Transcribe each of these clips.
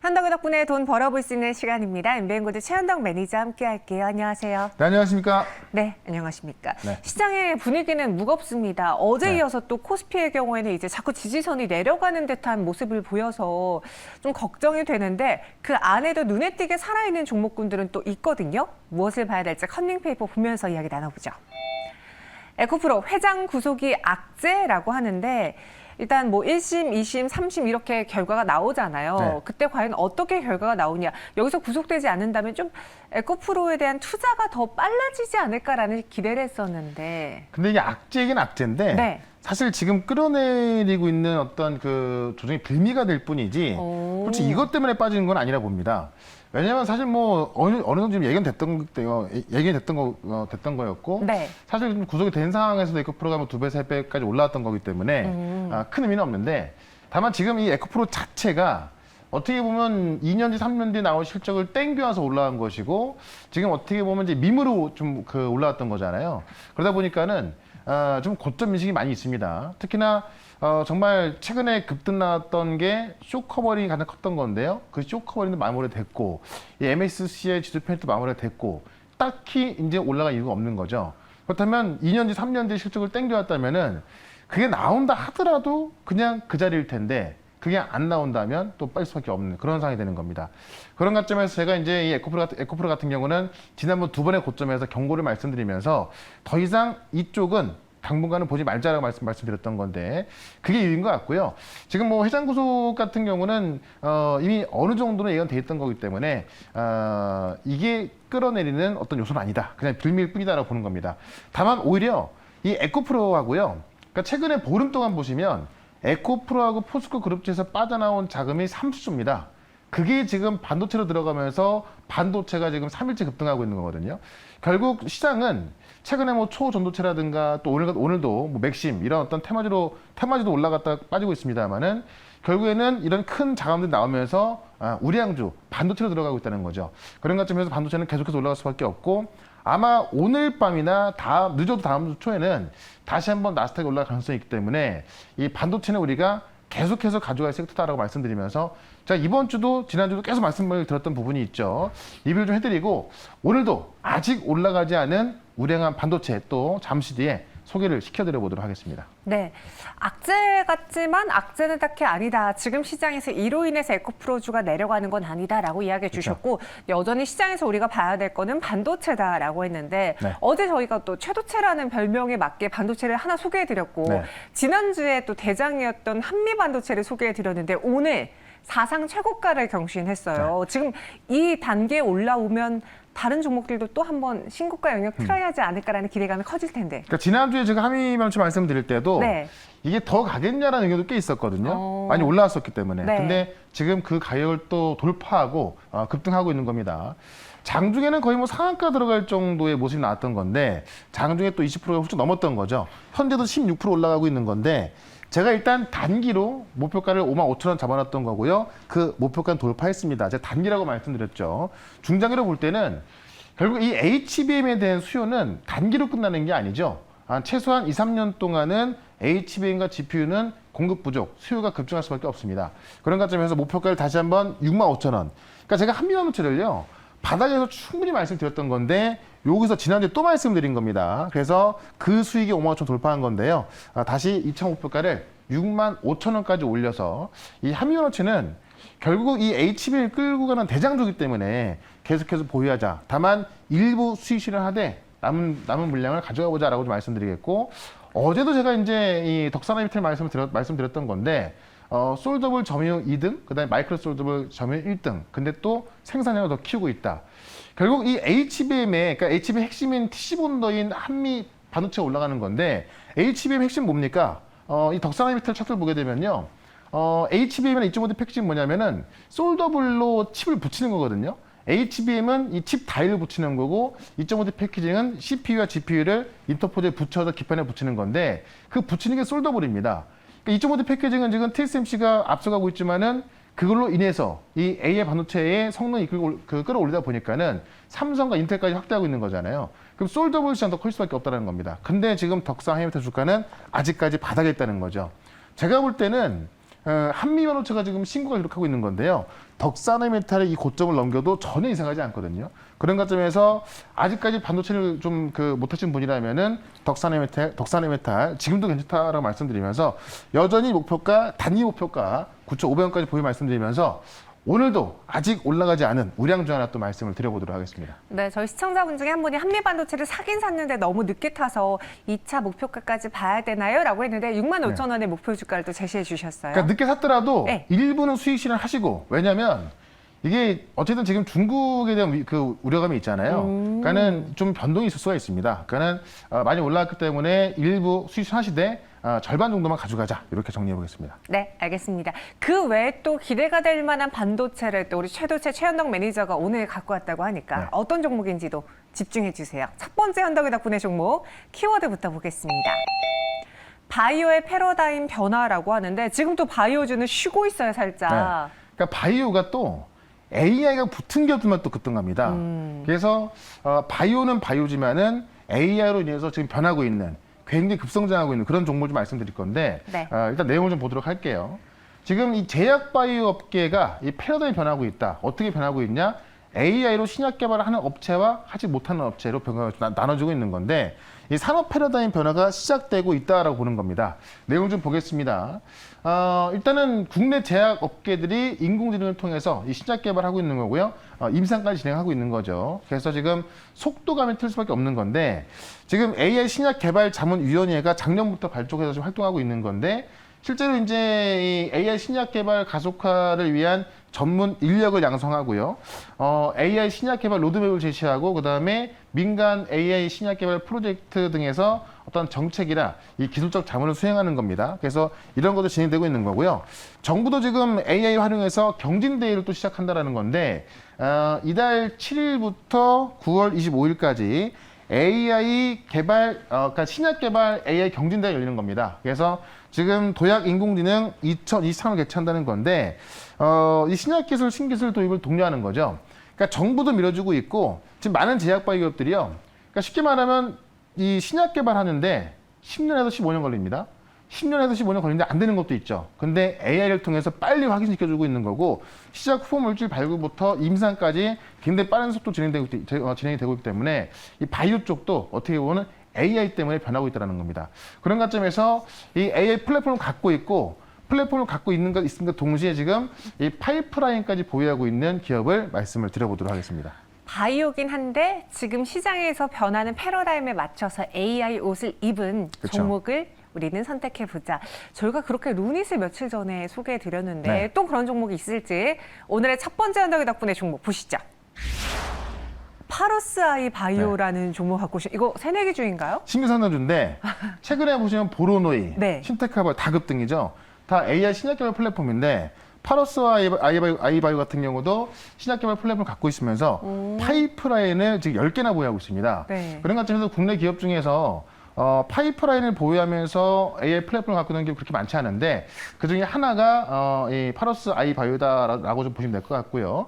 현덕의 덕분에 돈 벌어볼 수 있는 시간입니다. 엠비엔고드 최현덕 매니저 함께 할게요. 안녕하세요. 네, 안녕하십니까? 네, 안녕하십니까. 네. 시장의 분위기는 무겁습니다. 어제 이어서 또 코스피의 경우에는 이제 자꾸 지지선이 내려가는 듯한 모습을 보여서 좀 걱정이 되는데 그 안에도 눈에 띄게 살아있는 종목군들은 또 있거든요. 무엇을 봐야 될지 컨닝페이퍼 보면서 이야기 나눠보죠. 에코프로 회장 구속이 악재라고 하는데 일단 뭐 1심, 2심, 3심 이렇게 결과가 나오잖아요. 네. 그때 과연 어떻게 결과가 나오냐. 여기서 구속되지 않는다면 좀 에코프로에 대한 투자가 더 빨라지지 않을까라는 기대를 했었는데. 근데 이게 악재이긴 악재인데 네. 사실 지금 끌어내리고 있는 어떤 그 조정의 빌미가 될 뿐이지 솔직히 이것 때문에 빠지는 건 아니라 봅니다. 왜냐하면 사실 뭐 어느 정도 지금 됐던 거였고 네. 사실 좀 구속이 된 상황에서도 에코프로가 뭐 2배, 3배까지 올라왔던 거기 때문에 큰 의미는 없는데 다만 지금 이 에코프로 자체가 어떻게 보면 2년 뒤, 3년 뒤에 나올 실적을 땡겨와서 올라간 것이고 지금 어떻게 보면 이제 밈으로 좀 그 올라왔던 거잖아요. 그러다 보니까는 좀 고점 인식이 많이 있습니다. 특히나 정말 최근에 급등 나왔던 게 쇼커버링이 가장 컸던 건데요. 그 쇼커버링도 마무리됐고 이 MSCI의 지수편도 마무리됐고 딱히 이제 올라갈 이유가 없는 거죠. 그렇다면 2년 뒤, 3년 뒤 실적을 땡겨왔다면은 그게 나온다 하더라도 그냥 그 자리일 텐데 그게 안 나온다면 또 빠질 수밖에 없는 그런 상황이 되는 겁니다. 그런 관점에서 제가 이제 이 에코프로 같은 경우는 지난번 2번의 고점에서 경고를 말씀드리면서 더 이상 이쪽은 당분간은 보지 말자라고 말씀드렸던 건데 그게 이유인 것 같고요. 지금 뭐 회장 구속 같은 경우는 이미 어느 정도는 예견돼 있던 거기 때문에 이게 끌어내리는 어떤 요소는 아니다. 그냥 빌미일 뿐이다라고 보는 겁니다. 다만 오히려 이 에코프로하고요. 그러니까 최근에 보름 동안 보시면 에코프로하고 포스코 그룹주에서 빠져나온 자금이 3수조입니다. 그게 지금 반도체로 들어가면서 반도체가 지금 3일째 급등하고 있는 거거든요. 결국 시장은 최근에 뭐 초전도체라든가 또 오늘도 뭐 맥심 이런 어떤 테마주도 올라갔다 빠지고 있습니다만은 결국에는 이런 큰 자금들이 나오면서 우량주 반도체로 들어가고 있다는 거죠. 그런 관점에서 반도체는 계속해서 올라갈 수밖에 없고 아마 오늘 밤이나 늦어도 다음 주 초에는 다시 한번 나스닥이 올라갈 가능성이 있기 때문에 이 반도체는 우리가 계속해서 가져갈 섹터다라고 말씀드리면서 제가 이번 주도 지난주도 계속 말씀을 드렸던 부분이 있죠. 리뷰를 좀 해드리고 오늘도 아직 올라가지 않은 우량한 반도체 또 잠시 뒤에 소개를 시켜드려 보도록 하겠습니다. 네, 악재 같지만 악재는 딱히 아니다. 지금 시장에서 이로 인해서 에코프로주가 내려가는 건 아니다라고 이야기해 주셨고 여전히 시장에서 우리가 봐야 될 거는 반도체다라고 했는데 네. 어제 저희가 또 최도체라는 별명에 맞게 반도체를 하나 소개해 드렸고 네. 지난주에 또 대장이었던 한미 반도체를 소개해 드렸는데 오늘 사상 최고가를 경신했어요. 지금 이 단계에 올라오면 다른 종목들도 또 한번 신고가 영역 틀어야지 않을까라는 기대감이 커질 텐데. 그러니까 지난주에 제가 한미반도체 말씀드릴 때도 네. 이게 더 가겠냐라는 의견도 꽤 있었거든요. 많이 올라왔었기 때문에. 네. 근데 지금 그 가격을 또 돌파하고 급등하고 있는 겁니다. 장중에는 거의 뭐 상한가 들어갈 정도의 모습이 나왔던 건데 장중에 또 20%가 훌쩍 넘었던 거죠. 현재도 16% 올라가고 있는 건데 제가 일단 단기로 목표가를 55,000원 잡아놨던 거고요. 그 목표가는 돌파했습니다. 제가 단기라고 말씀드렸죠. 중장기로 볼 때는 결국 이 HBM에 대한 수요는 단기로 끝나는 게 아니죠. 최소한 2, 3년 동안은 HBM과 GPU는 공급 부족, 수요가 급증할 수밖에 없습니다. 그런 관점에서 목표가를 다시 한번 65,000원. 그러니까 제가 한미반도체를요. 바닥에서 충분히 말씀드렸던 건데 여기서 지난주에 또 말씀드린 겁니다. 그래서 그 수익이 55,000원 돌파한 건데요. 다시 2차 목표가를 65,000원까지 올려서 이 한미반도체는 결국 이 HBM을 끌고 가는 대장주기 때문에 계속해서 보유하자. 다만 일부 수익 실현하되 남은 물량을 가져가 보자라고 좀 말씀드리겠고 어제도 제가 이제 이 덕산하이비텔 말씀드렸던 건데 솔더블 점유율 2등, 그다음에 마이크로 솔더블 점유율 1등. 근데 또 생산량을 더 키우고 있다. 결국 이 그러니까 HBM 핵심인 TC본더인 한미 반도체가 올라가는 건데 HBM 핵심 뭡니까? 이 덕산하이비텔 차트를 보게 되면요. HBM이나 2.5D 패키징이 뭐냐면은 솔더블로 칩을 붙이는 거거든요. HBM은 이 칩 다이를 붙이는 거고 2.5D 패키징은 CPU와 GPU를 인터포즈에 붙여서 기판에 붙이는 건데 그 붙이는 게 솔더블입니다. 2.5D 패키징은 지금 TSMC가 앞서가고 있지만은 그걸로 인해서 이 AI 반도체의 성능이 끌어올리다 보니까는 삼성과 인텔까지 확대하고 있는 거잖아요. 그럼 솔더블 시장 더 클 수밖에 없다는 겁니다. 근데 지금 덕산 하이비텔 주가는 아직까지 바닥에 있다는 거죠. 제가 볼 때는 한미 반도체가 지금 신고가 기록하고 있는 건데요. 덕산해메탈의 이 고점을 넘겨도 전혀 이상하지 않거든요. 그런 관점에서 아직까지 반도체를 좀 못하신 분이라면은 덕산해메탈 지금도 괜찮다라고 말씀드리면서 여전히 목표가 단위 목표가 9,500원까지 보유 말씀드리면서 오늘도 아직 올라가지 않은 우량주 하나 또 말씀을 드려보도록 하겠습니다. 네, 저희 시청자분 중에 한 분이 한미반도체를 사긴 샀는데 너무 늦게 타서 2차 목표가까지 봐야 되나요? 라고 했는데 65,000원의 목표 주가를 또 제시해 주셨어요. 그러니까 늦게 샀더라도 네. 일부는 수익 실현하시고 왜냐하면 이게 어쨌든 지금 중국에 대한 그 우려감이 있잖아요. 그러니까는 좀 변동이 있을 수가 있습니다. 그러니까는 많이 올라왔기 때문에 일부 수익 실현하시되 절반 정도만 가져가자 이렇게 정리해 보겠습니다. 네, 알겠습니다. 그 외에 또 기대가 될 만한 반도체를 또 우리 최도채 최현덕 매니저가 오늘 갖고 왔다고 하니까 네. 어떤 종목인지도 집중해 주세요. 첫 번째 현덕이 덕분에 종목 키워드부터 보겠습니다. 바이오의 패러다임 변화라고 하는데 지금 또 바이오주는 쉬고 있어요, 살짝. 네. 그러니까 바이오가 또 AI가 붙은 기업들만 또 급등합니다. 그래서 바이오는 바이오지만은 AI로 인해서 지금 변하고 있는 굉장히 급성장하고 있는 그런 종목을 좀 말씀드릴 건데 네. 일단 내용을 좀 보도록 할게요. 지금 이 제약 바이오 업계가 이 패러다임이 변하고 있다. 어떻게 변하고 있냐? AI로 신약 개발을 하는 업체와 하지 못하는 업체로 나눠지고 있는 건데 이 산업 패러다임 변화가 시작되고 있다라고 보는 겁니다. 내용 좀 보겠습니다. 일단은 국내 제약 업계들이 인공지능을 통해서 이 신약 개발하고 있는 거고요. 임상까지 진행하고 있는 거죠. 그래서 지금 속도감이 틀 수밖에 없는 건데 지금 AI 신약 개발 자문위원회가 작년부터 발족해서 지금 활동하고 있는 건데 실제로 이제 이 AI 신약 개발 가속화를 위한 전문 인력을 양성하고요. AI 신약 개발 로드맵을 제시하고 그다음에 민간 AI 신약 개발 프로젝트 등에서 어떤 정책이나 이 기술적 자문을 수행하는 겁니다. 그래서 이런 것도 진행되고 있는 거고요. 정부도 지금 AI 활용해서 경진대회를 또 시작한다라는 건데 이달 7일부터 9월 25일까지 AI 개발, 그러니까 신약 개발 AI 경진대회가 열리는 겁니다. 그래서 지금 도약인공지능 2023을 개최한다는 건데, 이 신약 기술, 신기술 도입을 독려하는 거죠. 그러니까 정부도 밀어주고 있고, 지금 많은 제약바이오 기업들이요. 그러니까 쉽게 말하면 이 신약 개발하는데 10년에서 15년 걸립니다. 10년에서 15년 걸리는데 안 되는 것도 있죠. 근데 AI를 통해서 빨리 확인시켜주고 있는 거고 시작 후보 물질 발굴부터 임상까지 굉장히 빠른 속도 진행이 되고 있기 때문에 이 바이오 쪽도 어떻게 보면 AI 때문에 변하고 있다는 겁니다. 그런 관점에서 이 AI 플랫폼을 갖고 있고 플랫폼을 갖고 있음과 동시에 지금 이 파이프라인까지 보유하고 있는 기업을 말씀을 드려보도록 하겠습니다. 바이오긴 한데 지금 시장에서 변하는 패러다임에 맞춰서 AI 옷을 입은 그쵸. 종목을 우리는 선택해보자. 저희가 그렇게 루닛을 며칠 전에 소개해드렸는데 네. 또 그런 종목이 있을지 오늘의 첫 번째 현덕이 덕분에 종목 보시죠. 파러스 아이 바이오라는 종목 갖고 오신 이거 새내기주인가요? 신규 상장주인데 최근에 보시면 보로노이, 네. 신테카바 다 급등이죠. 다 AI 신약개발 플랫폼인데 파러스와 아이바이오 같은 경우도 신약개발 플랫폼을 갖고 있으면서 파이프라인을 지금 10개나 보유하고 있습니다. 네. 그런 관점에서 국내 기업 중에서 파이프라인을 보유하면서 AI 플랫폼을 갖고 있는 기업 그렇게 많지 않은데 그중에 하나가 이 파러스 아이바이오다라고 좀 보시면 될 것 같고요.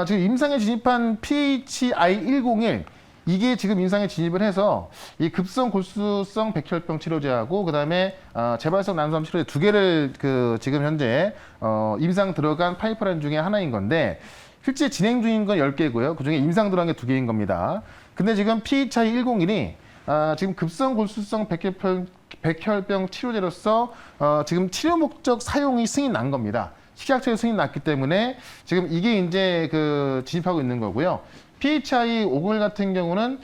지금 임상에 진입한 PHI101 이게 지금 임상에 진입을 해서 이 급성 골수성 백혈병 치료제하고 그다음에 재발성 난소암 치료제 두 개를 지금 현재 임상 들어간 파이프라인 중에 하나인 건데 실제 진행 중인 건 10개고요. 그중에 임상 들어간 게 2개인 겁니다. 근데 지금 PHI101이 지금 급성 골수성 백혈병 치료제로서 지금 치료 목적 사용이 승인 난 겁니다. 식약처에 승인 났기 때문에 지금 이게 이제 진입하고 있는 거고요. PHI501 같은 경우는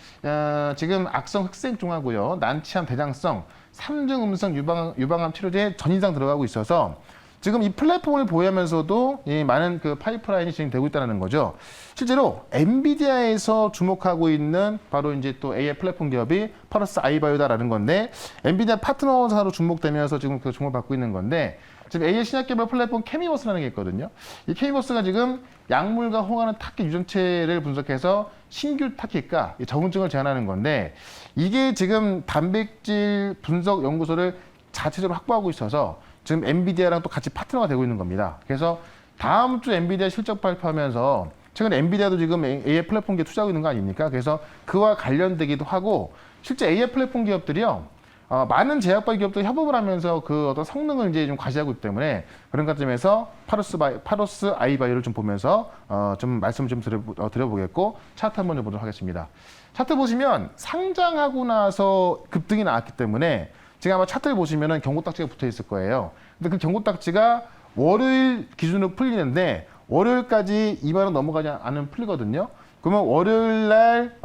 지금 악성 흑색종하고요, 난치암, 대장성, 3중 음성 유방암 치료제 전인상 들어가고 있어서 지금 이 플랫폼을 보유하면서도 이 많은 파이프라인이 진행되고 있다는 거죠. 실제로 엔비디아에서 주목하고 있는 바로 이제 또 AI 플랫폼 기업이 파러스 아이바이오다라는 건데 엔비디아 파트너사로 주목되면서 지금 주목을 받고 있는 건데 지금 AI 신약개발 플랫폼 케미버스라는 게 있거든요. 이 케미버스가 지금 약물과 홍하는 타깃 유전체를 분석해서 신규 타깃과 적응증을 제한하는 건데 이게 지금 단백질 분석 연구소를 자체적으로 확보하고 있어서 지금 엔비디아랑 또 같이 파트너가 되고 있는 겁니다. 그래서 다음 주 엔비디아 실적 발표하면서 최근 엔비디아도 지금 AI 플랫폼 기업 투자하고 있는 거 아닙니까? 그래서 그와 관련되기도 하고 실제 AI 플랫폼 기업들이요. 많은 제약바 기업도 협업을 하면서 그 어떤 성능을 이제 좀 과시하고 있기 때문에 그런 관점에서 파로스 아이바이오를 좀 보면서 좀 말씀을 좀 드려보겠고 차트 한번 보도록 하겠습니다. 차트 보시면 상장하고 나서 급등이 나왔기 때문에 지금 아마 차트를 보시면은 경고딱지가 붙어 있을 거예요. 근데 그 경고딱지가 월요일 기준으로 풀리는데 월요일까지 2만 원 넘어가지 않으면 풀리거든요. 그러면 월요일 날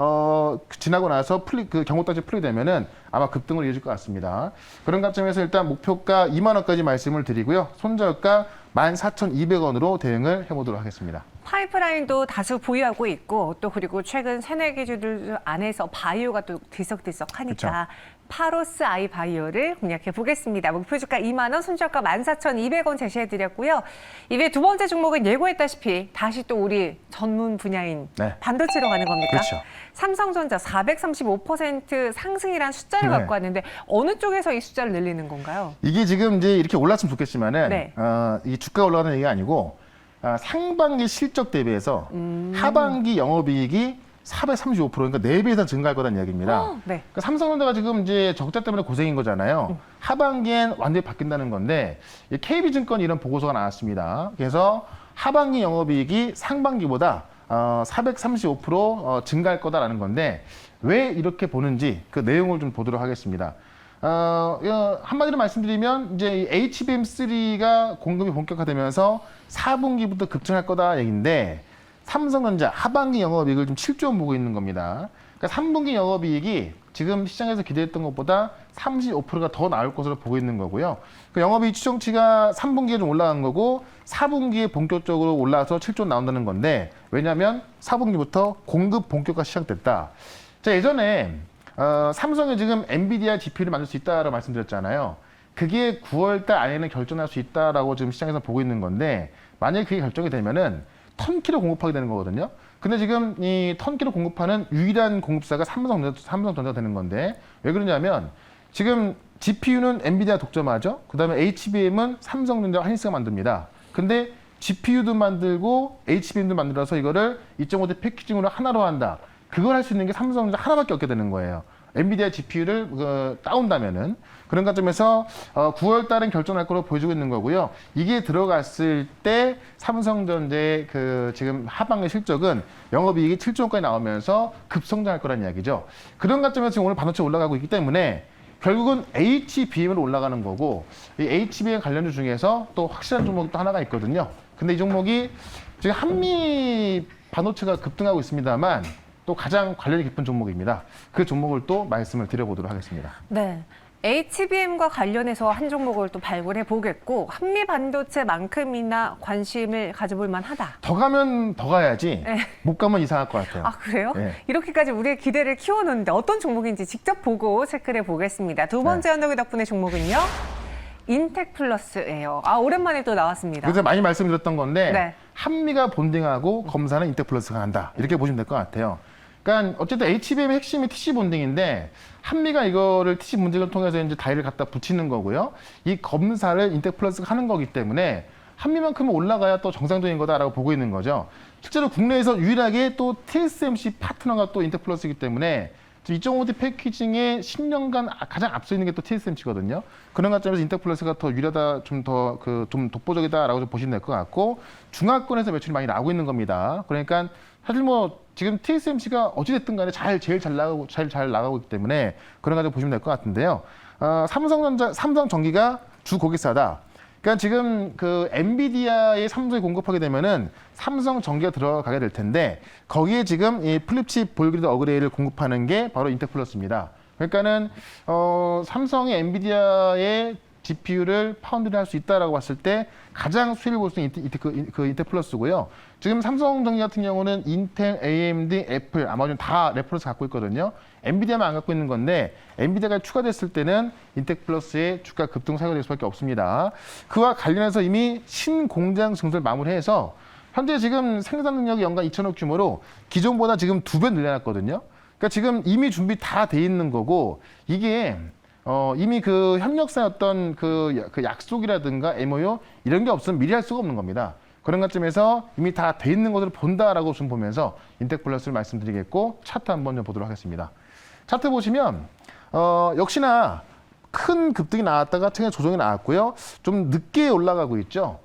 지나고 나서 그 경고딱지 풀리게 되면은 아마 급등으로 이어질 것 같습니다. 그런 관점에서 일단 목표가 2만 원까지 말씀을 드리고요. 손절가 14,200원으로 대응을 해보도록 하겠습니다. 파이프라인도 다수 보유하고 있고 또 그리고 최근 새내기 주들 안에서 바이오가 또 들썩들썩하니까 파로스 아이 바이오를 공략해 보겠습니다. 목표 주가 2만 원, 손절가 14,200원 제시해드렸고요. 이외 두 번째 종목은 예고했다시피 다시 또 우리 전문 분야인 네. 반도체로 가는 겁니다. 그렇죠. 삼성전자 435% 상승이란 숫자를 네. 갖고 왔는데 어느 쪽에서 이 숫자를 늘리는 건가요? 이게 지금 이제 이렇게 올랐으면 좋겠지만은 네. 이 주가가 올라가는 얘기가 아니고 상반기 실적 대비해서 하반기 영업이익이 435% 그러니까 4배 이상 증가할 거라는 이야기입니다. 네. 그러니까 삼성전자가 지금 이제 적자 때문에 고생인 거잖아요. 하반기엔 완전히 바뀐다는 건데 KB증권이 이런 보고서가 나왔습니다. 그래서 하반기 영업이익이 상반기보다 435% 증가할 거다라는 건데 왜 이렇게 보는지 그 내용을 좀 보도록 하겠습니다. 한마디로 말씀드리면 이제 HBM3가 공급이 본격화되면서 4분기부터 급증할 거다 얘기인데 삼성전자 하반기 영업이익을 좀 7조 원 보고 있는 겁니다. 그러니까 3분기 영업이익이 지금 시장에서 기대했던 것보다 35%가 더 나올 것으로 보고 있는 거고요. 그 영업이익 추정치가 3분기에 좀 올라간 거고 4분기에 본격적으로 올라와서 7조 원 나온다는 건데 왜냐하면 4분기부터 공급 본격화 시작됐다. 자, 예전에 삼성이 지금 엔비디아 GPU를 만들 수 있다라고 말씀드렸잖아요. 그게 9월 달 안에는 결정할 수 있다라고 지금 시장에서 보고 있는 건데 만약에 그게 결정이 되면은 턴키로 공급하게 되는 거거든요. 근데 지금 이 턴키로 공급하는 유일한 공급사가 삼성전자가 되는 건데 왜 그러냐면 지금 GPU는 엔비디아 독점하죠. 그다음에 HBM은 삼성전자 하이닉스가 만듭니다. 근데 GPU도 만들고 HBM도 만들어서 이거를 2.5D 패키징으로 하나로 한다. 그걸 할 수 있는 게 삼성전자 하나밖에 없게 되는 거예요. 엔비디아 GPU를 따온다면은 그런 관점에서 9월 달엔 결정할 거로 보여주고 있는 거고요. 이게 들어갔을 때 삼성전자의 그 지금 하반기 실적은 영업이익이 7조 원까지 나오면서 급성장할 거라는 이야기죠. 그런 관점에서 지금 오늘 반도체 올라가고 있기 때문에 결국은 HBM으로 올라가는 거고 이 HBM 관련주 중에서 또 확실한 종목이 또 하나가 있거든요. 근데 이 종목이 지금 한미 반도체가 급등하고 있습니다만 또 가장 관련이 깊은 종목입니다. 그 종목을 또 말씀을 드려보도록 하겠습니다. 네. HBM과 관련해서 한 종목을 또 발굴해 보겠고 한미 반도체만큼이나 관심을 가져볼 만하다. 더 가면 더 가야지 네. 못 가면 이상할 것 같아요. 아, 그래요? 네. 이렇게까지 우리의 기대를 키워놓는데 어떤 종목인지 직접 보고 체크를 해보겠습니다. 두 번째 언덕이 덕분에 종목은요. 인텍플러스예요. 아, 오랜만에 또 나왔습니다. 그래서 많이 말씀드렸던 건데 네. 한미가 본딩하고 검사는 인텍플러스가 한다. 이렇게 보시면 될 것 같아요. 그러니까 어쨌든 HBM의 핵심이 TC 본딩인데 한미가 이거를 TC 본딩을 통해서 이제 다이를 갖다 붙이는 거고요. 이 검사를 인텍플러스가 하는 거기 때문에 한미만큼은 올라가야 또 정상적인 거다라고 보고 있는 거죠. 실제로 국내에서 유일하게 또 TSMC 파트너가 또 인텍플러스이기 때문에 2.5D 패키징에 10년간 가장 앞서 있는 게 또 TSMC거든요. 그런 관점에서 인텍플러스가 더 유리하다, 좀 독보적이다라고 좀 보시면 될 것 같고 중화권에서 매출이 많이 나오고 있는 겁니다. 그러니까 사실 뭐 지금 TSMC가 어찌됐든 간에 제일 잘 나가고 있기 때문에 그런 가지고 보시면 될 것 같은데요. 삼성전기가 주 고객사다. 그러니까 지금 그 엔비디아의 삼성이 공급하게 되면은 삼성전기가 들어가게 될 텐데 거기에 지금 이 플립칩 볼그리드 어그레이를 공급하는 게 바로 인텍플러스입니다. 그러니까는 삼성이 엔비디아의 GPU를 파운드를 할 수 있다라고 봤을 때 가장 수혜를 볼 수 있는 그 인텍플러스고요. 지금 삼성전기 같은 경우는 인텔, AMD, 애플, 아마존 다 레퍼런스 갖고 있거든요. 엔비디아만 안 갖고 있는 건데 엔비디아가 추가됐을 때는 인텍플러스의 주가 급등 사유가 될 수밖에 없습니다. 그와 관련해서 이미 신공장 증설 마무리해서 현재 지금 생산 능력이 연간 2천억 규모로 기존보다 지금 2배 늘려놨거든요. 그러니까 지금 이미 준비 다 돼 있는 거고 이게 이미 그 협력사였던 그 약속이라든가 MOU 이런 게 없으면 미리 할 수가 없는 겁니다. 그런 관점에서 이미 다 돼 있는 것을 본다라고 좀 보면서 인텍플러스를 말씀드리겠고 차트 한번 좀 보도록 하겠습니다. 차트 보시면 역시나 큰 급등이 나왔다가 최근에 조정이 나왔고요. 좀 늦게 올라가고 있죠.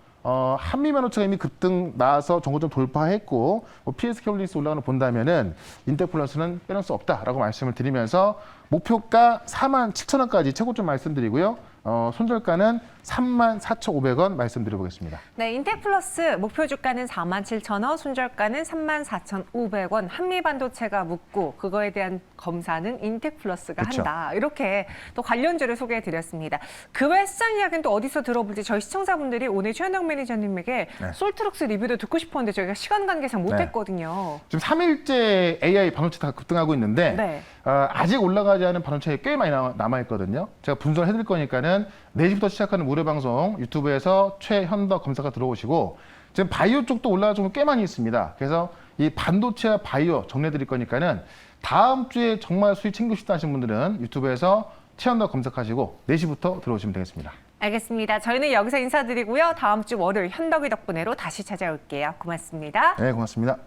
한미 반도체가 이미 급등 나와서 정고점 돌파했고 PSK 홀딩스 올라가는 거 본다면은 인텍플러스는 빼놓을 수 없다라고 말씀을 드리면서 목표가 47,000원까지 최고점 말씀드리고요. 손절가는 34,500원 말씀드려보겠습니다. 네, 인텍플러스 목표 주가는 47,000원, 손절가는 34,500원. 한미반도체가 묻고 그거에 대한 검사는 인텍플러스가 그쵸. 한다. 이렇게 또 관련주를 소개해드렸습니다. 그 외 시장 이야기는 또 어디서 들어볼지 저희 시청자분들이 오늘 최현영 매니저님에게 네. 솔트룩스 리뷰도 듣고 싶었는데 저희가 시간 관계상 네. 못했거든요. 지금 3일째 AI 반도체 다 급등하고 있는데 네. 아직 올라가지 않은 반도체가 꽤 많이 남아있거든요. 제가 분석을 해드릴 거니까는 4시부터 시작하는 무료 방송 유튜브에서 최현덕 검사가 들어오시고 지금 바이오 쪽도 올라갈 정도 꽤 많이 있습니다. 그래서 이 반도체와 바이오 정리해드릴 거니까는 다음 주에 정말 수익 챙기고 싶다 하시는 분들은 유튜브에서 최현덕 검색하시고 4시부터 들어오시면 되겠습니다. 알겠습니다. 저희는 여기서 인사드리고요. 다음 주 월요일 현덕이 덕분에로 다시 찾아올게요. 고맙습니다. 네, 고맙습니다.